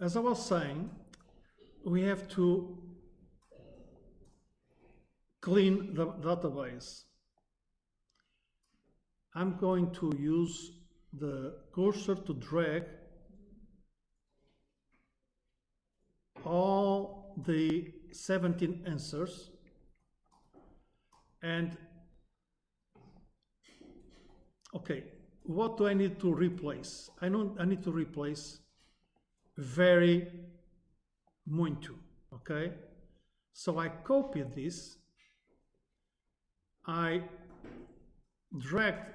As I was saying, we have to clean the database. I'm going to use the cursor to drag all the 17 answers, and okay, what do I need to replace? I need to replace very, muito, okay? So I copied this, I dragged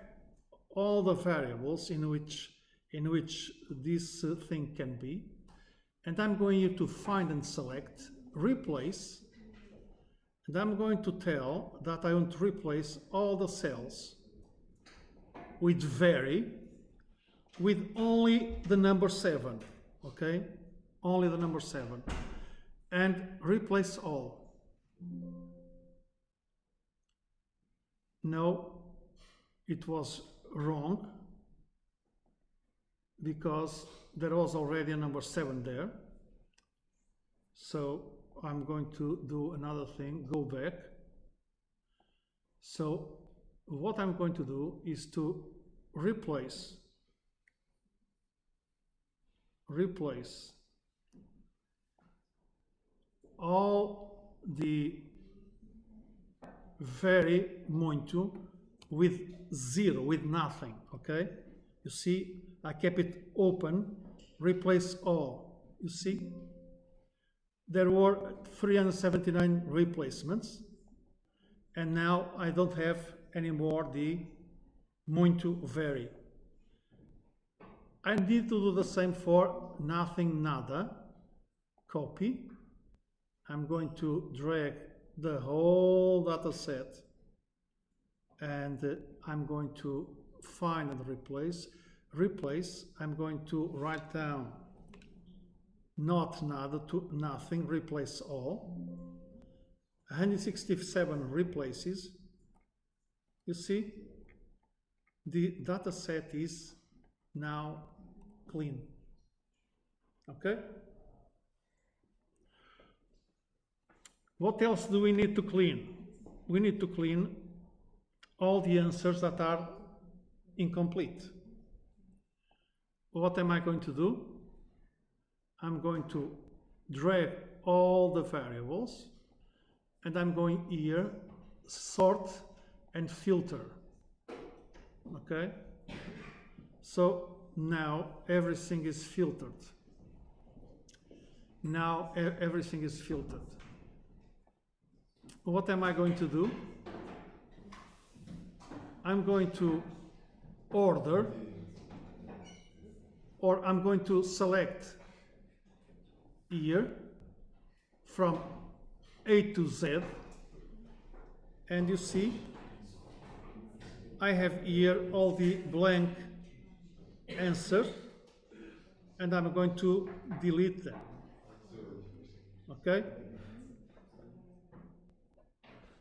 all the variables in which this thing can be, and I'm going to find and select replace, and I'm going to tell that I want to replace all the cells with vary with only the number 7, okay? Only the number 7, and replace all. No, it was wrong because there was already a number 7 there. So I'm going to do another thing, go back. So what I'm going to do is to replace all the very, muito with 0, with nothing, okay? You see, I kept it open, replace all. You see, there were 379 replacements, and now I don't have anymore the muito, very. I need to do the same for nothing, nada. Copy. I'm going to drag the whole data set, and I'm going to find and replace. I'm going to write down not nada to nothing, replace all. 167 replaces. You see, the data set is now clean. Okay? What else do we need to clean? We need to clean all the answers that are incomplete. What am I going to do? I'm going to drag all the variables, and I'm going here, sort and filter. Okay? So now everything is filtered. Now everything is filtered. What am I going to do? I'm going to order, or I'm going to select here from A to Z, and you see I have here all the blank answers, and I'm going to delete them. Okay?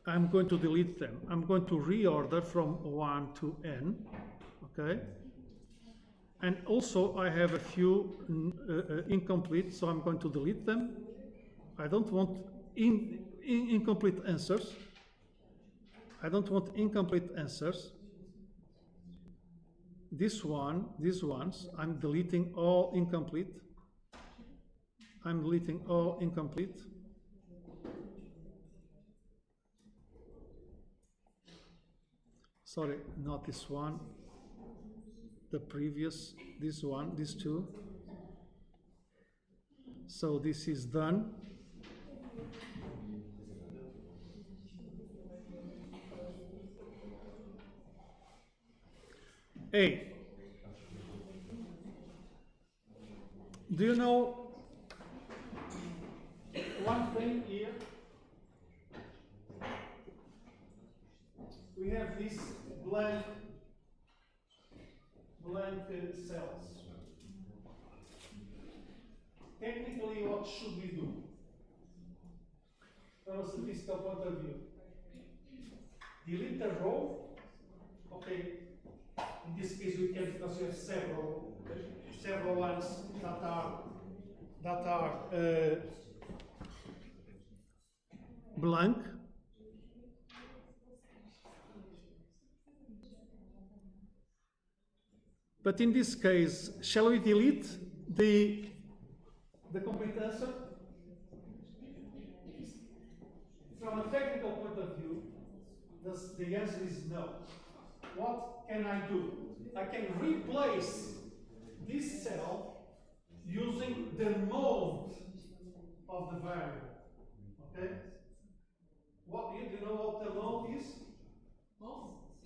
I'm going to delete them. I'm going to reorder from 1 to n, okay? And also I have a few incomplete, so I'm going to delete them. I don't want incomplete answers. I don't want incomplete answers. These ones, I'm deleting all incomplete. I'm deleting all incomplete. Sorry, not this one, the previous, this one, these two. So this is done. A. Do you know one thing here? We have these blank cells. Technically, what should we do from a statistical point of view? Delete the row. Okay, in this case we can, because we have several ones that are that are blank. But in this case, shall we delete the complete answer? From a technical point of view, the answer is no. What can I do? I can replace this cell using the mode of the variable. Okay? What do you know what the mode is?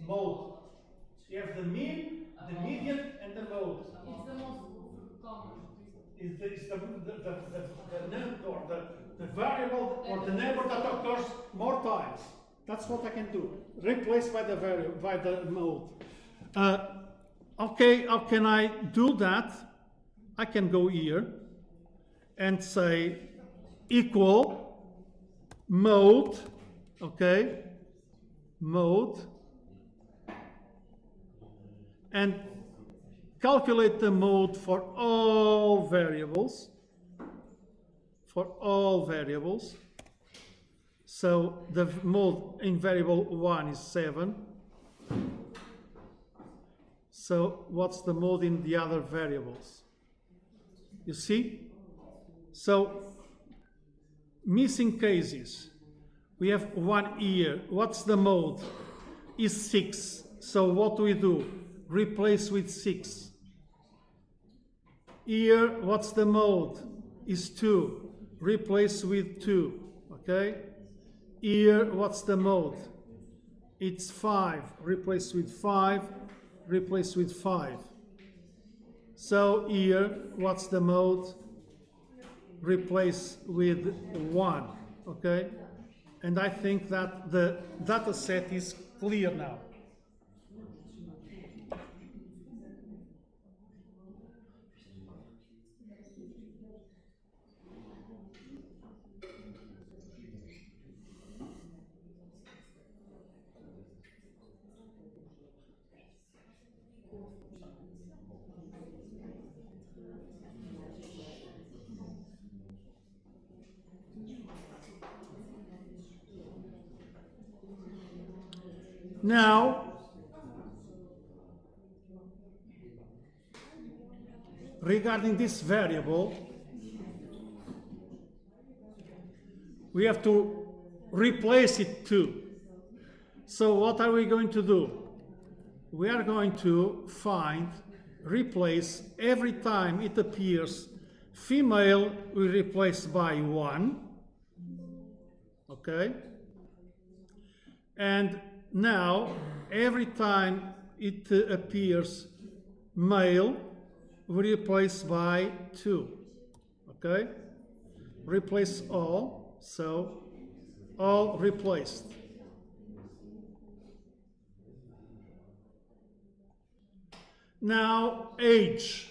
Mode. You have the mean, the median, and the mode. It's the most common. It's the number or the variable or the number that occurs more times. That's what I can do. Replace by the variable, by the mode. Okay, how can I do that? I can go here and say equal mode, okay, mode, and calculate the mode for all variables. So the mode in variable 1 is 7. So what's the mode in the other variables? You see? So missing cases. We have 1 here. What's the mode? Is 6. So what do we do? Replace with 6. Here, what's the mode? Is 2. Replace with 2. Okay? Here, what's the mode? It's 5. Replace with 5. Replace with 5. So here, what's the mode? Replace with 1. Okay? And I think that the data set is clear now. Now, regarding this variable, we have to replace it too. So what are we going to do? We are going to replace every time it appears female, we replace by 1. Okay? And now, every time it appears male, we replace by 2. Okay? Replace all, so all replaced. Now, age.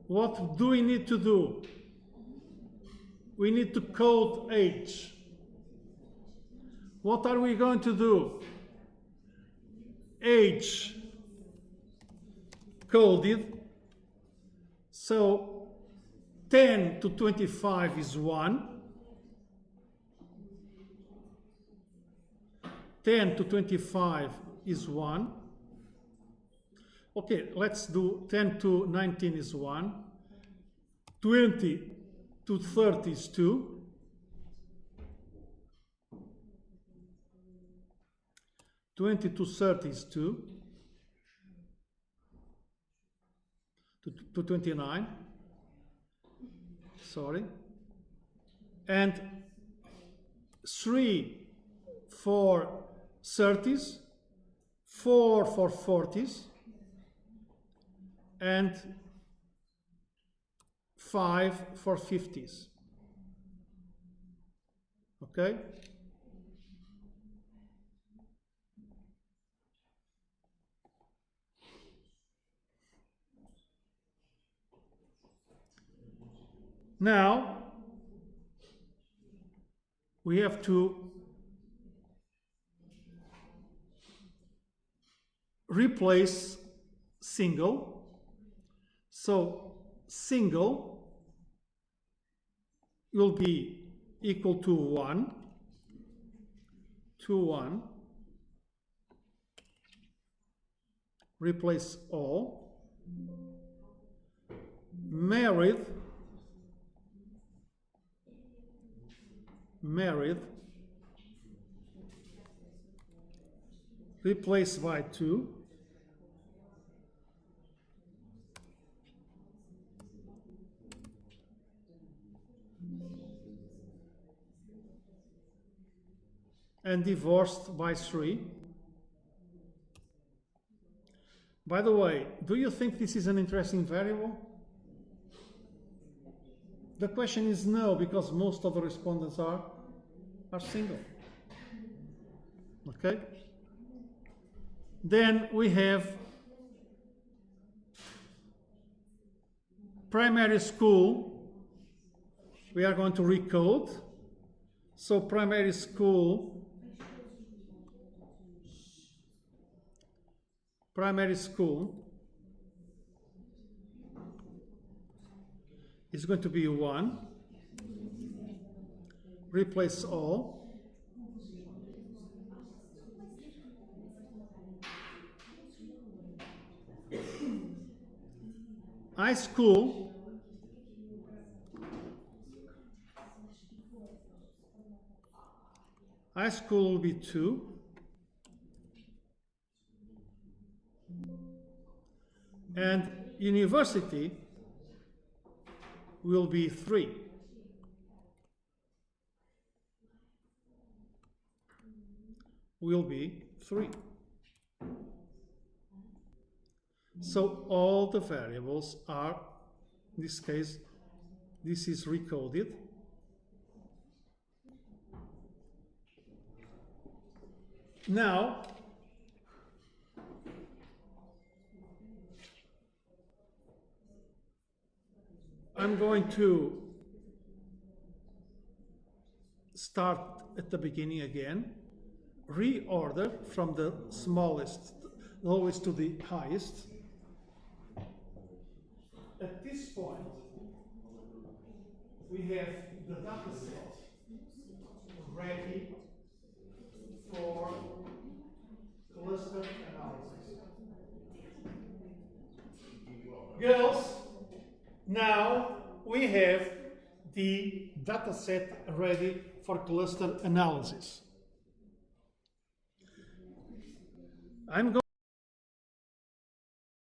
What do we need to do? We need to code age. What are we going to do? Age coded. So 10 to 25 is 1. 10 to 25 is 1. Okay, let's do 10 to 19 is 1. 20 to 30 is 2. 20 to 30 is 2. To 29. Sorry. And 3 for 30s, 4 for 40s, and 5 for 50s. Okay? Now, we have to replace single. So, single will be equal to 1, to 1, replace all, married, replace by 2, and divorced by 3. By the way, do you think this is an interesting variable? The question is no, because most of the respondents are single. Okay? Then we have primary school. We are going to recode. So primary school is going to be 1, replace all, high school will be 2, and university will be 3. So all the variables are, in this case, this is recoded. Now, I'm going to start at the beginning again, reorder from the lowest to the highest. At this point, we have the data set ready for cluster analysis. Girls, now we have the data set ready for cluster analysis. I'm going